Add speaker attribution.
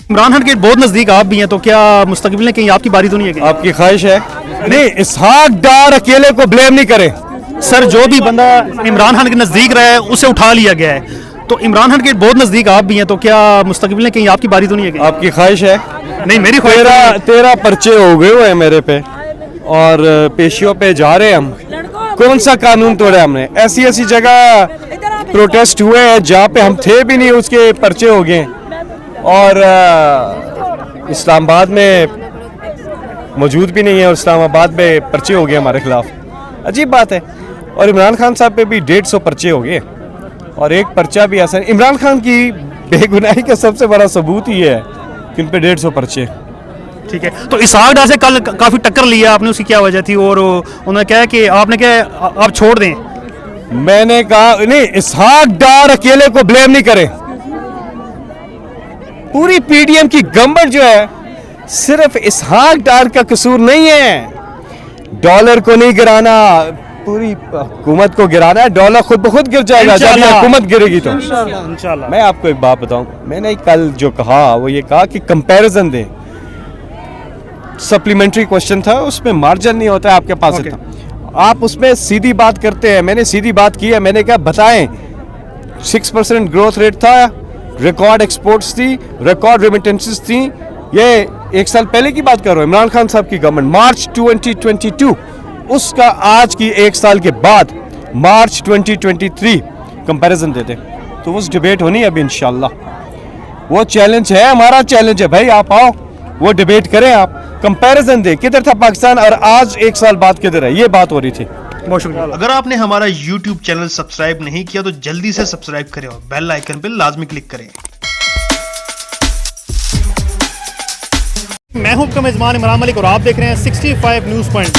Speaker 1: इमरान खान के बहुत नजदीक आप भी हैं, तो क्या मुस्तकबिल में कहीं आपकी बारी तो नहीं है?
Speaker 2: आपकी ख्वाहिश है? नहीं, इसहाक डार अकेले को ब्लेम नहीं करे
Speaker 1: सर, जो भी बंदा इमरान खान के नजदीक रहा है उसे उठा लिया गया है, तो इमरान खान के बहुत नजदीक आप भी हैं, तो क्या मुस्तकबिल में कहीं आपकी बारी तो नहीं है?
Speaker 2: आपकी ख्वाहिश है?
Speaker 1: नहीं, मेरी ख्वाहिश
Speaker 2: तेरा पर्चे हो गए हुए हैं मेरे पे और पेशियों पे जा रहे हैं हम। कौन सा कानून तोड़ा हमने? ऐसी ऐसी जगह प्रोटेस्ट हुए हैं जहाँ पे हम थे भी नहीं, उसके पर्चे हो गए। और इस्लामाबाद में मौजूद भी नहीं है और इस्लामाबाद में पर्चे हो गए हमारे खिलाफ। अजीब बात है। और इमरान खान साहब पे भी 150 पर्चे हो गए और एक पर्चा भी ऐसा। इमरान खान की बेगुनाही का सबसे बड़ा सबूत ही है कि उन पे 150 पर्चे।
Speaker 1: ठीक है, तो इसहाक डार से कल काफी टक्कर लिया आपने, उसकी क्या वजह थी? और उन्होंने कहा कि आपने क्या आप छोड़ दें?
Speaker 2: मैंने कहा नहीं, इसहाक डार अकेले को ब्लेम नहीं करें। पूरी पीडीएम की गवर्नमेंट जो है, सिर्फ इसहाक डार का कसूर नहीं है। डॉलर को नहीं गिराना, पूरी हुकूमत को गिराना है। डॉलर खुद ब खुद गिर जाएगा जब हुकूमत गिरेगी तो। इंशाल्लाह। मैं आपको एक बात बताऊं, मैंने कल जो कहा वो ये कहा कि कंपैरिजन दें। सप्लीमेंट्री क्वेश्चन था, उसमें मार्जिन नहीं होता है आपके पास इतना। आप उसमें सीधी बात करते हैं, मैंने सीधी बात की है। मैंने कहा बताएं, 6% ग्रोथ रेट था, रिकॉर्ड एक्सपोर्ट्स थी, रिकॉर्ड रेमिटेंसेस थी। ये एक साल पहले की बात कर रहा हूँ, इमरान खान साहब की गवर्नमेंट, मार्च 2022। उसका आज की एक साल के बाद मार्च 2023 कंपैरिजन देते तो उस डिबेट होनी है अभी इंशाल्लाह। वो चैलेंज है, हमारा चैलेंज है भाई, आप आओ वो डिबेट करें, आप कंपैरिजन दें किधर था पाकिस्तान और आज एक साल बाद किधर है। ये बात हो रही थी।
Speaker 1: बहुत शुक्रिया।
Speaker 3: अगर आपने हमारा YouTube चैनल सब्सक्राइब नहीं किया तो जल्दी से सब्सक्राइब करें और बेल आइकन पे लाजमी क्लिक करें।
Speaker 1: मैं हूं आपका मेजबान इमरान मलिक और आप देख रहे हैं 65 न्यूज़ पॉइंट।